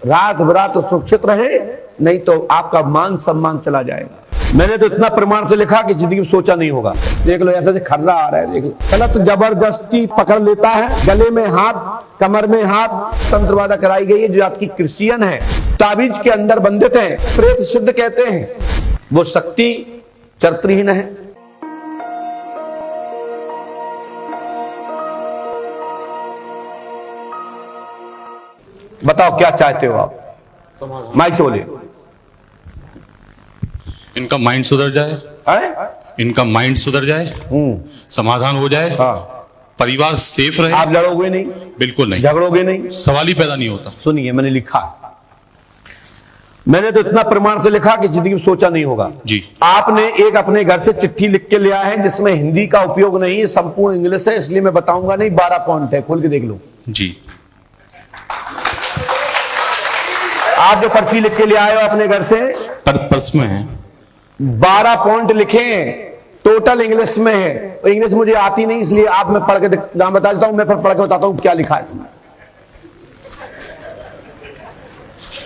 रात बरात सुरक्षित रहे, नहीं तो आपका मान सम्मान चला जाएगा। मैंने तो इतना प्रमाण से लिखा कि जिंदगी में सोचा नहीं होगा। देख लो ऐसे खर्रा आ रहा है, देख लो। गलत जबरदस्ती पकड़ लेता है, गले में हाथ, कमर में हाथ, तंत्रवादा कराई गई है जो आपकी क्रिश्चियन है, ताबीज के अंदर बंधित हैं, प्रेत सिद्ध कहते हैं, वो शक्ति चरित्रहीन है। बताओ क्या चाहते हो आप? माइक से बोलिए। इनका माइंड सुधर जाए, इनका माइंड सुधर जाए, समाधान हो जाए, परिवार सेफ रहे। आप लड़ोगे नहीं? बिल्कुल नहीं। झगड़ोगे नहीं? सवाल ही पैदा नहीं होता। सुनिए, मैंने लिखा, मैंने तो इतना प्रमाण से लिखा कि जिंदगी में सोचा नहीं होगा जी। आपने एक अपने घर से चिट्ठी लिख के लिया है जिसमें हिंदी का उपयोग नहीं है, संपूर्ण इंग्लिश है, इसलिए मैं बताऊंगा नहीं। 12 पॉइंट है, खोल के देख लो जी। आप जो पर्ची लिख के ले आए हो अपने घर से, पर्स में है, 12 पॉइंट लिखे हैं, टोटल इंग्लिश में है। इंग्लिश मुझे आती नहीं, इसलिए आप मैं पढ़ के नाम बता देता हूं, मैं पढ़ के बताता हूं क्या लिखा है।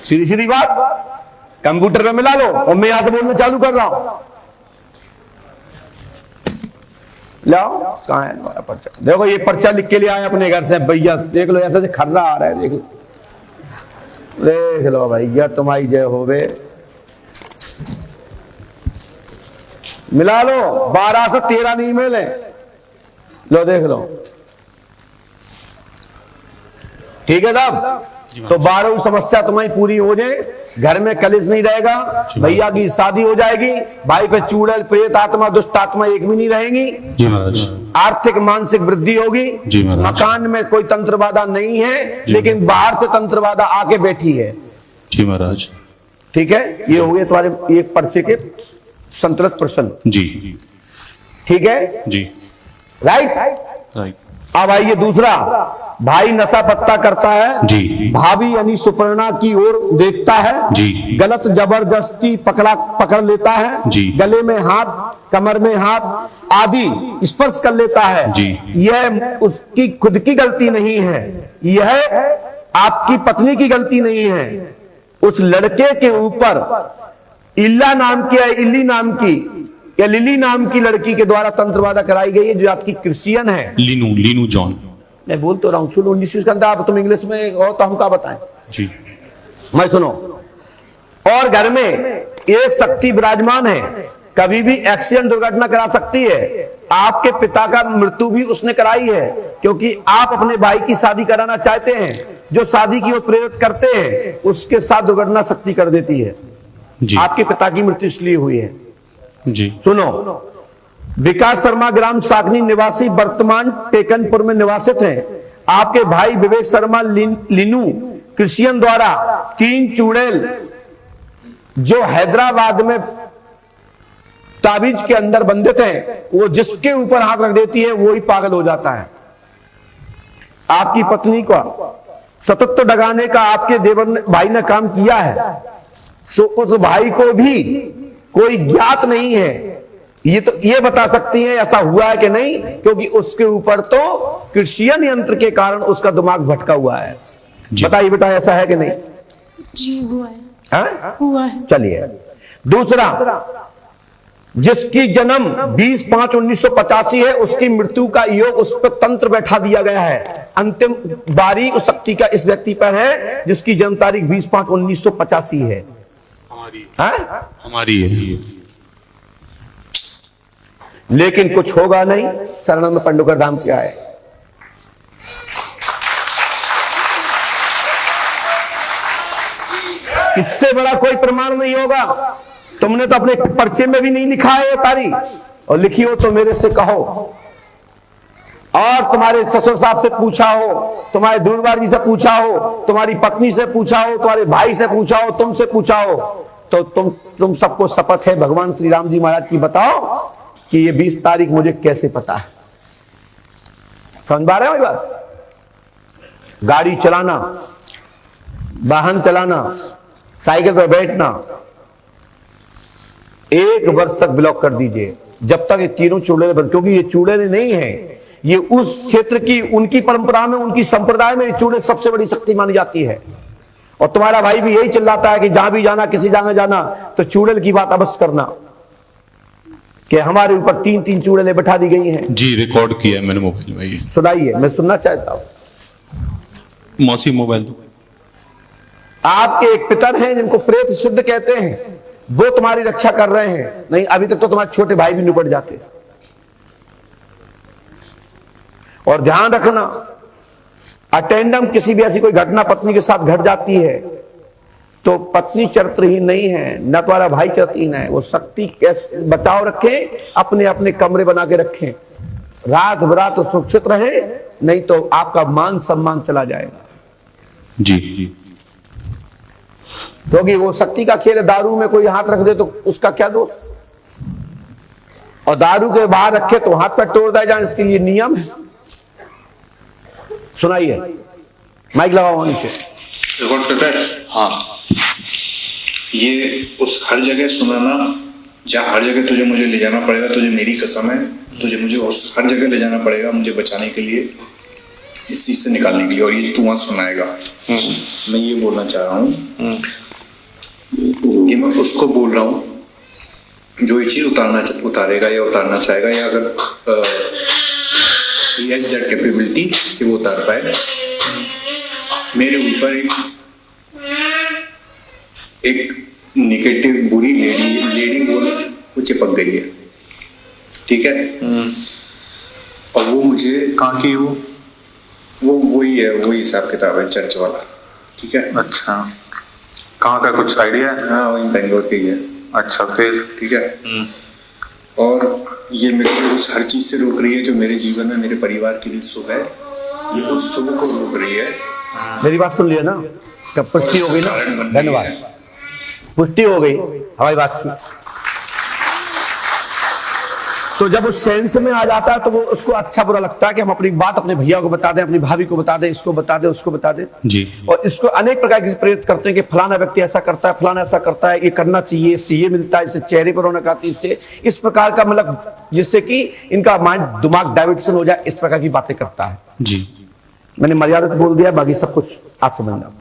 सीधी सीधी बात, कंप्यूटर में मिला लो और मैं यहां से बोलना चालू कर रहा हूं। लाओ, कहां है हमारा पर्चा? देखो ये पर्चा लिख के ले आए अपने घर से भैया, देख लो ऐसे खर्रा आ रहा है, देख लो, देख लो भैया, तुम्हारी जय होवे। मिला लो, 12 से 13 नहीं मिले, लो देख लो, ठीक है साहब। तो 12 समस्या तुम्हारी पूरी हो जाए, घर में कलेश नहीं रहेगा, भैया की शादी हो जाएगी, भाई पे चूड़ैल प्रेत आत्मा दुष्ट आत्मा एक भी नहीं रहेंगी जी महाराज। आर्थिक मानसिक वृद्धि होगी जी महाराज। मकान में कोई तंत्रवादा नहीं है, लेकिन बाहर से तंत्रवादा आके बैठी है जी महाराज। ठीक है, ये हो गए तुम्हारे एक पर्चे के संतुलित प्रश्न जी। ठीक है जी, राइट। राइट। अब आइए दूसरा, भाई नशा पत्ता करता है जी। भाभी यानी सुपर्णा की ओर देखता है जी। गलत जबरदस्ती पकड़ लेता है जी। गले में हाथ, कमर में हाथ आदि स्पर्श कर लेता है जी। यह उसकी खुद की गलती नहीं है, यह आपकी पत्नी की गलती नहीं है। उस लड़के के ऊपर इल्ला नाम की है, इल्ली नाम की या लिली नाम की लड़की के द्वारा तंत्रवादा कराई गई है जो आपकी क्रिश्चियन है। लीनू जॉन। मैं बोल तो रहा हूं, सुनो 19 का आप तुम इंग्लिश में हो तो हम क्या बताएं जी। मैं सुनो। और घर में एक शक्ति विराजमान है, कभी भी एक्सीडेंट दुर्घटना करा सकती है। आपके पिता का मृत्यु भी उसने कराई है, क्योंकि आप अपने भाई की शादी कराना चाहते हैं, जो शादी की ओर प्रेरित करते हैं उसके साथ दुर्घटना शक्ति कर देती है जी। आपके पिता की मृत्यु इसलिए हुई है जी। सुनो, विकास शर्मा ग्राम साकनी निवासी वर्तमान टेकनपुर में निवासित हैं। आपके भाई विवेक शर्मा लीनू क्रिश्चियन द्वारा 3 चूड़ैल जो हैदराबाद में ताबीज के अंदर बंधित हैं, वो जिसके ऊपर हाथ रख देती है वो ही पागल हो जाता है। आपकी पत्नी को सतत डगाने का आपके देवर भाई ने काम किया है, सो उस भाई को भी कोई ज्ञात नहीं है, ये बता सकती है ऐसा हुआ है कि नहीं, क्योंकि उसके ऊपर तो क्रिश्चियन यंत्र के कारण उसका दिमाग भटका हुआ है। बताइए बेटा ऐसा है कि नहीं? जी हुआ है। हुआ है। चलिए दूसरा, जिसकी जन्म 20/5/1985 है, उसकी मृत्यु का योग उस पर तंत्र बैठा दिया गया है। अंतिम बारी उस शक्ति का इस व्यक्ति पर है जिसकी जन्म तारीख 20/5/1985 है। हमारी है, लेकिन कुछ होगा नहीं। शरण में पंडुकर धाम क्या है? इससे बड़ा कोई प्रमाण नहीं होगा। तुमने तो अपने पर्चे में भी नहीं लिखा है ये तारीख, और लिखी हो तो मेरे से कहो, और तुम्हारे ससुर साहब से पूछा हो, तुम्हारे दूरबार जी से पूछा हो, तुम्हारी पत्नी से पूछा हो, तुम्हारे भाई से पूछा हो, तुमसे पूछा हो, तो तुम सबको शपथ है भगवान श्री राम जी महाराज की, बताओ कि ये 20 तारीख मुझे कैसे पता है। समझ पा रहे हो बात? गाड़ी चलाना, वाहन चलाना, साइकिल पर बैठना 1 वर्ष तक ब्लॉक कर दीजिए, जब तक ये तीनों चूड़ैल बंद, क्योंकि ये चूड़ैल नहीं है, ये उस क्षेत्र की उनकी परंपरा में, उनकी संप्रदाय में चूड़ैल सबसे बड़ी शक्ति मानी जाती है। और तुम्हारा भाई भी यही चिल्लाता है कि जहां भी जाना, किसी जगह जाना तो चूड़ेल की बात अवश्य करना, कि हमारे ऊपर 3-3 चूड़ेलें बैठा दी गई हैं। जी, रिकॉर्ड किया है मैंने मोबाइल में। ये सुनाइए, मैं सुनना चाहता हूं। मौसी मोबाइल दो। आपके एक पितर हैं जिनको प्रेत शुद्ध कहते हैं, वो तुम्हारी रक्षा कर रहे हैं। नहीं, अभी तक तो तुम्हारे छोटे भाई भी निपट जाते। और ध्यान रखना, अटेंडम किसी भी ऐसी कोई घटना पत्नी के साथ घट जाती है तो पत्नी चरित्रहीन नहीं है, न तुम्हारा भाई चरित्रहीन है। वो शक्ति कैसे बचाव रखें, अपने अपने कमरे बना के रखें, रात बरात सुरक्षित रहे, नहीं तो आपका मान सम्मान चला जाएगा। जी, क्योंकि वो शक्ति का खेल है। दारू में कोई हाथ रख दे तो उसका क्या दोष, और दारू के बाहर रखे तो हाथ पर तोड़ दिया जाए, इसके लिए नियम है। सुनाइए, माइक लगाओ नीचे। रिकॉर्ड करता है। हाँ, ये उस हर जगह सुनाना, जहाँ हर जगह तुझे मुझे ले जाना पड़ेगा, तुझे मेरी कसम है, तुझे मुझे उस हर जगह ले जाना पड़ेगा मुझे बचाने के लिए, इस चीज से निकालने के लिए, और ये तू वहां सुनाएगा। मैं ये बोलना चाह रहा हूँ कि मैं उसको बोल रहा हूँ जो ये चीज उतारेगा या उतारना चाहेगा, या अगर he has that capability कि वो उतार पाए। मेरे ऊपर एक नेगेटिव बुरी लेडी वो चिपक गई है, ठीक है। और वो मुझे कहाँ की वो वही है, वही हिसाब किताब है, चर्च वाला, ठीक है। अच्छा, कहाँ का कुछ आइडिया है? हाँ, वही बेंगलोर के ही है। अच्छा, फिर ठीक है। और ये मेरे को उस हर चीज से रोक रही है जो मेरे जीवन में मेरे परिवार के लिए शुभ है, ये उस शुभ को रोक रही है। मेरी बात सुन लिया ना, कब पुष्टि हो गई ना, धन्यवाद, पुष्टि हो गई हमारी बात की। तो जब उस सेंस में आ जाता है तो वो उसको अच्छा बुरा लगता है कि हम अपनी बात अपने भैया को बता दें, अपनी भाभी को बता दें, इसको बता दें, उसको बता दें। जी। और इसको अनेक प्रकार से प्रेरित करते हैं कि फलाना व्यक्ति ऐसा करता है, फलाना ऐसा करता है, ये करना चाहिए, इससे ये मिलता है, इससे चेहरे पर रौनक आती है, इससे इस प्रकार का, मतलब जिससे कि इनका माइंड दिमाग डाइवर्शन हो जाए, इस प्रकार की बातें करता है। जी, मैंने मर्यादा बोल दिया, बाकी सब कुछ आप समझना।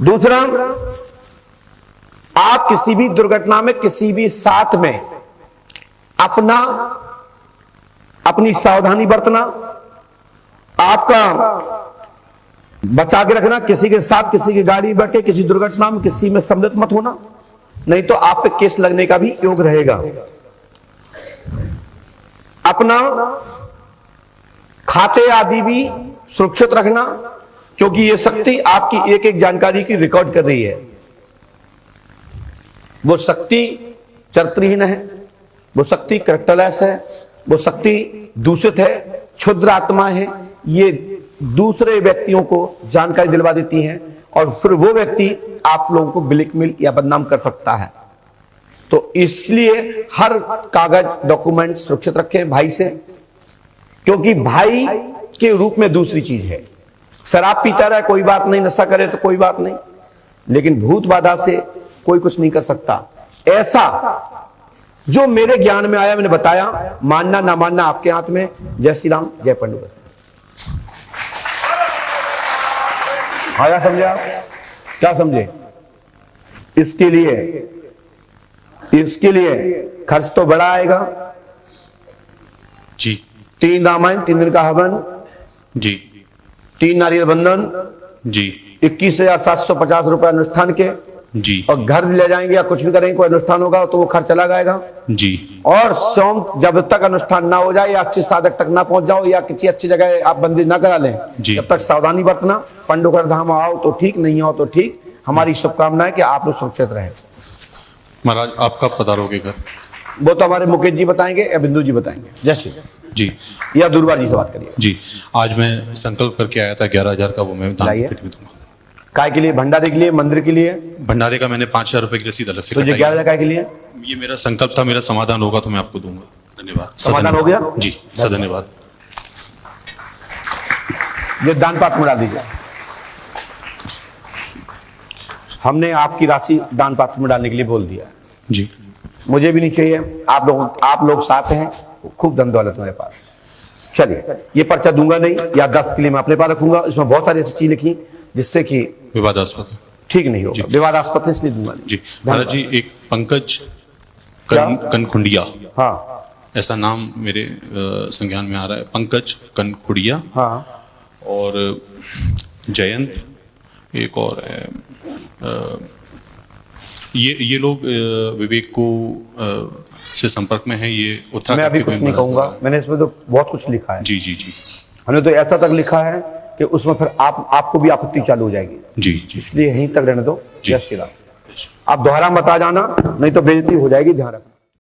दूसरा, आप किसी भी दुर्घटना में, किसी भी साथ में अपनी सावधानी बरतना, आपका बचा के रखना। किसी के साथ, किसी की गाड़ी में बैठ के किसी दुर्घटना में किसी में सम्मिलित मत होना, नहीं तो आप पे केस लगने का भी योग रहेगा। अपना खाते आदि भी सुरक्षित रखना, क्योंकि यह शक्ति आपकी एक एक जानकारी की रिकॉर्ड कर रही है। वो शक्ति चरित्रहीन है, वो शक्ति कैरेक्टरलेस है, वो शक्ति दूषित है, क्षुद्र आत्मा है। ये दूसरे व्यक्तियों को जानकारी दिलवा देती हैं और फिर वो व्यक्ति आप लोगों को ब्लैकमेल या बदनाम कर सकता है। तो इसलिए हर कागज डॉक्यूमेंट सुरक्षित रखें भाई से, क्योंकि भाई के रूप में दूसरी चीज है। शराब पीता रहे कोई बात नहीं, नशा करे तो कोई बात नहीं, लेकिन भूत बाधा से कोई कुछ नहीं कर सकता। ऐसा जो मेरे ज्ञान में आया मैंने बताया, मानना ना मानना आपके हाथ में। जय श्री राम, जय पंडित। आया समझे आप? क्या समझे? इसके लिए खर्च तो बड़ा आएगा जी। 3 रामायण, 3 दिन का हवन जी, 3 नारियल बंधन जी, 21,750 रुपए अनुष्ठान के जी, और घर ले जाएंगे या कुछ भी करेंगे, कोई अनुष्ठान होगा तो वो खर्च चला जाएगा जी। और सोम जब तक अनुष्ठान ना हो जाए या अच्छे साधक तक ना पहुंच जाओ या किसी अच्छी जगह आप बंदी ना करा लें, जब तक सावधानी बरतना। पंडोकर धाम आओ तो ठीक, नहीं आओ तो ठीक। हमारी शुभकामना है कि आप लोग सुरक्षित रहें। महाराज, आप कब पधारोगे घर? वो तो हमारे मुकेश जी बताएंगे या बिंदु जी बताएंगे। जय श्री राम। जी, या दुर्गा जी से बात करिए। जी। आज मैं संकल्प करके आया था 11,000 का, वो मैं दान पेटी में दूंगा। काय के लिए? भंडारे के लिए, मंदिर के लिए? भंडारे का मैंने 5,000 रुपए की रसीद अलग से तो 11,000 काय के लिए? ये मेरा संकल्प था, मेरा समाधान होगा तो मैं आपको दूंगा। धन्यवाद। समाधान हो गया? जी, सधन्यवाद। ये दान पात्र में डाल दीजिए। हमने आपकी राशि दान पात्र में डालने के लिए बोल दिया जी। मुझे भी नहीं चाहिए, आप लोग साथ हैं, खूब धन दौलत मेरे पास। चलिए, ये पर्चा दूंगा नहीं, या 10 के लिए मैं अपने पास रखूंगा। इसमें बहुत सारी ऐसी चीज लिखी जिससे कि विवादास्पद। ठीक नहीं होगा, विवादास्पद है इसलिए दूंगा नहीं। जी दादा जी, एक पंकज क्या? कनखुंडिया, हाँ ऐसा नाम मेरे संज्ञान में आ रहा है, पंकज कनखुड़िया हाँ और जयंत एक और है। ये लोग विवेक को से संपर्क में है। ये उत्तराखंड मैं अभी के कुछ कोई नहीं मर्द कहूंगा, द्वारा- मैंने इसमें तो बहुत कुछ लिखा है। जी जी जी हमने तो ऐसा तक लिखा है कि उसमें फिर आपको भी आपत्ति चालू हो जाएगी, जी जी इसलिए यहीं तक रहने दो। जी। जय श्री राम। आप दोहरा मत आ जाना, नहीं तो बेइज्जती हो जाएगी, ध्यान रखना।